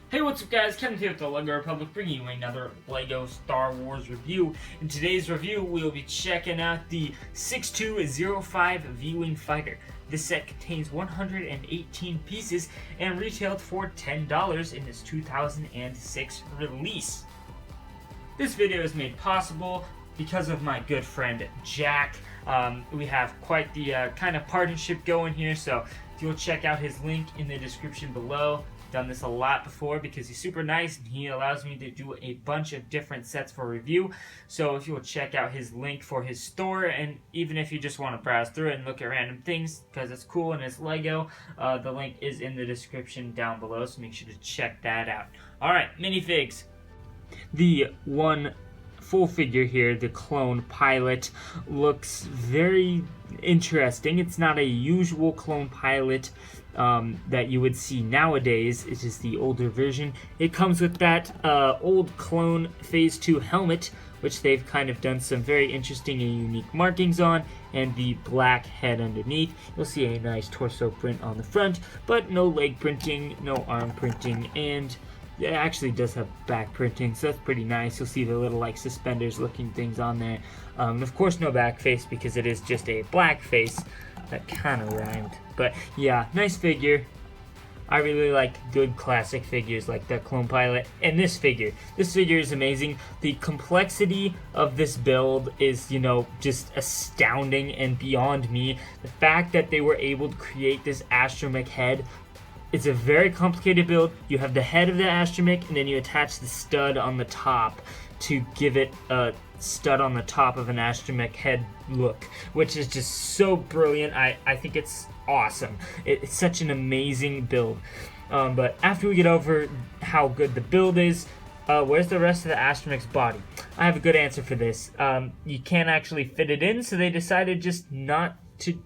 Hey, what's up guys, Kevin here with the LEGO Republic, bringing you another LEGO Star Wars review. In today's review, we'll be checking out the 6205 V-Wing Fighter. This set contains 118 pieces and retailed for $10 in its 2006 release. This video is made possible because of my good friend Jack. We have quite the kind of partnership going here, so if you'll check out his link in the description below. Done this a lot before because he's super nice and he allows me to do a bunch of different sets for review. So if you'll check out his link for his store, and even if you just want to browse through it and look at random things because it's cool and it's Lego, the link is in the description down below, so make sure to check that out. Alright, minifigs. The one full figure here, the clone pilot, looks very interesting. It's not a usual clone pilot that you would see nowadays. It's just the older version. It comes with that old clone Phase 2 helmet, which they've kind of done some very interesting and unique markings on, and the black head underneath. You'll see a nice torso print on the front, but no leg printing, no arm printing, and it actually does have back printing, so that's pretty nice. You'll see the little like suspenders looking things on there. Of course no back face because it is just a black face. That kind of rhymed. But yeah, nice figure. I really like good classic figures like the Clone Pilot. And this figure is amazing. The complexity of this build is, just astounding and beyond me. The fact that they were able to create this astromech head. It's a very complicated build. You have the head of the astromech, and then you attach the stud on the top to give it a stud on the top of an astromech head look, which is just so brilliant. I think it's awesome. It's such an amazing build. But after we get over how good the build is, where's the rest of the astromech's body? I have a good answer for this. You can't actually fit it in, so they decided just not to,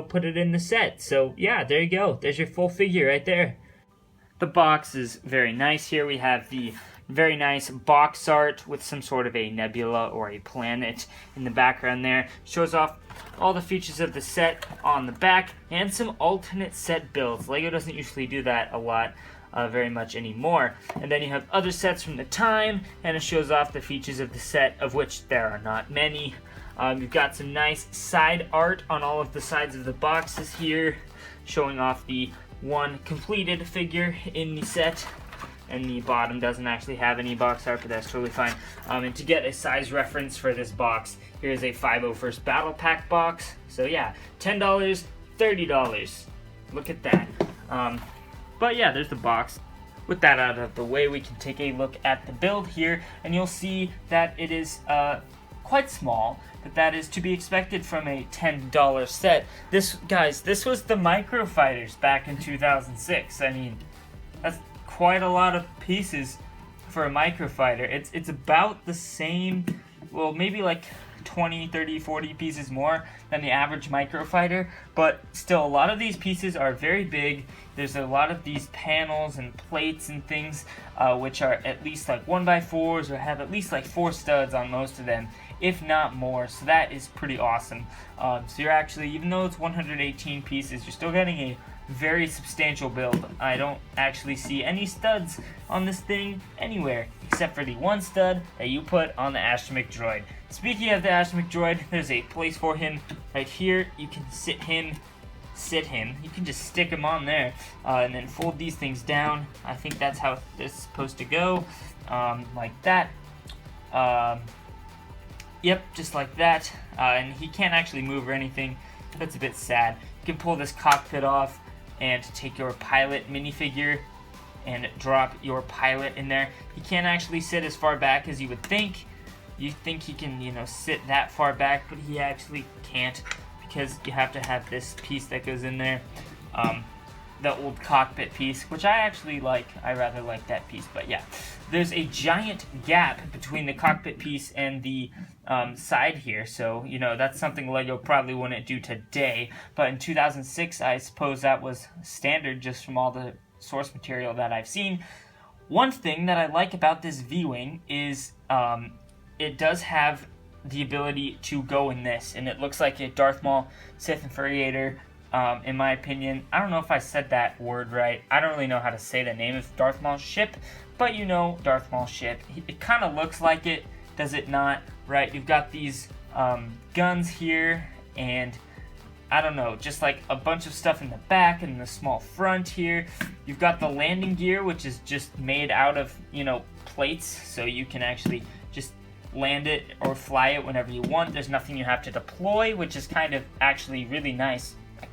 put it in the set. So yeah, there you go. There's your full figure right there. The box is very nice here. We have the very nice box art with some sort of a nebula or a planet in the background there. Shows off all the features of the set on the back and some alternate set builds. LEGO doesn't usually do that a lot very much anymore. And then you have other sets from the time, and it shows off the features of the set, of which there are not many. You've got some nice side art on all of the sides of the boxes here, showing off the one completed figure in the set. And the bottom doesn't actually have any box art, but that's totally fine. And to get a size reference for this box, here's a 501st Battle Pack box. So yeah, $10, $30. Look at that. But yeah, there's the box. With that out of the way, we can take a look at the build here, and you'll see that it is quite small, but that is to be expected from a $10 set. This was the Micro Fighters back in 2006. I mean, that's quite a lot of pieces for a Micro Fighter. It's about the same, well, maybe like 20, 30, 40 pieces more than the average Micro Fighter, but still a lot of these pieces are very big. There's a lot of these panels and plates and things which are at least like 1x4s or have at least like 4 studs on most of them, if not more, so that is pretty awesome. So you're actually, even though it's 118 pieces, you're still getting a very substantial build. I don't actually see any studs on this thing anywhere, except for the one stud that you put on the astromech droid. Speaking of the astromech droid, there's a place for him right here. You can sit him. You can just stick him on there, and then fold these things down. I think that's how this is supposed to go, like that. Yep, just like that. And he can't actually move or anything. That's a bit sad. You can pull this cockpit off and take your pilot minifigure and drop your pilot in there. He can't actually sit as far back as you would think. You think he can, sit that far back, but he actually can't because you have to have this piece that goes in there. The old cockpit piece, which I actually like. I rather like that piece, but yeah. There's a giant gap between the cockpit piece and the side here, so, that's something LEGO probably wouldn't do today, but in 2006, I suppose that was standard just from all the source material that I've seen. One thing that I like about this V-Wing is it does have the ability to go in this, and it looks like a Darth Maul Sith Infuriator in my opinion. I don't know if I said that word right. I don't really know how to say the name of Darth Maul's ship, but you know Darth Maul's ship. It kind of looks like it, does it not? Right? You've got these guns here, and I don't know, just like a bunch of stuff in the back and the small front here. You've got the landing gear, which is just made out of, you know, plates, so you can actually just land it or fly it whenever you want. There's nothing you have to deploy, which is kind of actually really nice. I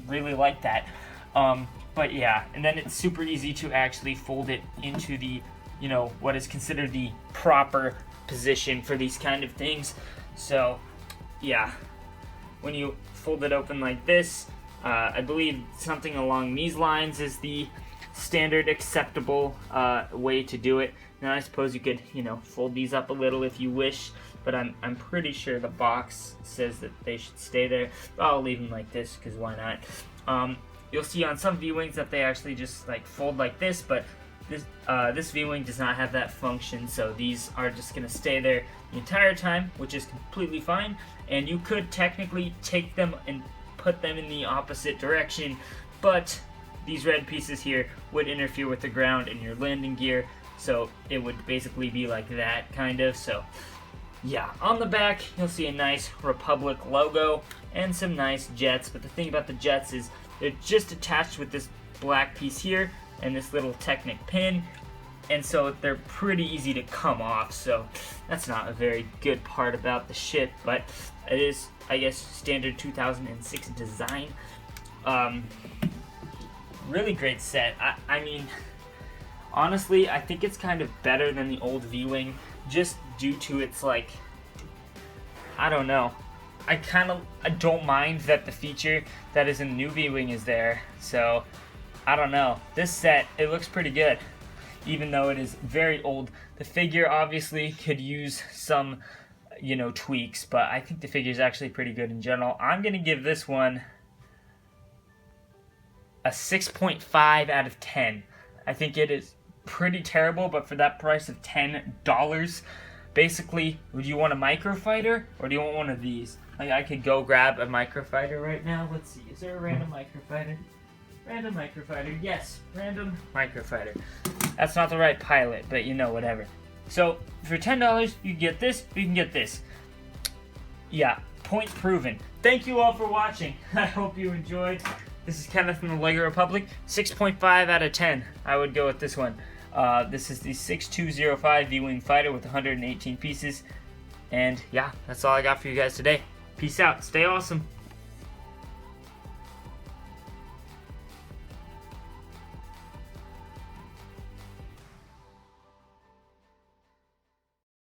really like that. But yeah, and then it's super easy to actually fold it into the, you know, what is considered the proper position for these kind of things. So yeah, when you fold it open like this, I believe something along these lines is the standard acceptable way to do it. Now I suppose you could, you know, fold these up a little if you wish, but I'm pretty sure the box says that they should stay there. I'll leave them like this because why not? You'll see on some V-Wings that they actually just like fold like this, but this V-Wing does not have that function, so these are just going to stay there the entire time, which is completely fine. And you could technically take them and put them in the opposite direction, but these red pieces here would interfere with the ground and your landing gear, so it would basically be like that, kind of. So yeah, on the back you'll see a nice Republic logo and some nice jets, but the thing about the jets is they're just attached with this black piece here and this little Technic pin, and so they're pretty easy to come off, so that's not a very good part about the ship, but it is, I guess, standard 2006 design. Really great set. I mean, honestly, I think it's kind of better than the old V-Wing, just due to its, like, I don't know. I don't mind that the feature that is in the new V-Wing is there, so I don't know. This set, it looks pretty good, even though it is very old. The figure obviously could use some, you know, tweaks, but I think the figure is actually pretty good in general. I'm going to give this one a 6.5 out of 10. I think it is pretty terrible, but for that price of $10, basically, would you want a microfighter or do you want one of these? I could go grab a microfighter right now. Let's see, is there a random microfighter? Random microfighter, yes, random microfighter. That's not the right pilot, but you know, whatever. So for $10, you can get this, you can get this. Yeah, point proven. Thank you all for watching. I hope you enjoyed. This is Kenneth from the LEGO Republic. 6.5 out of 10. I would go with this one. This is the 6205 V-Wing Fighter with 118 pieces. And yeah, that's all I got for you guys today. Peace out. Stay awesome.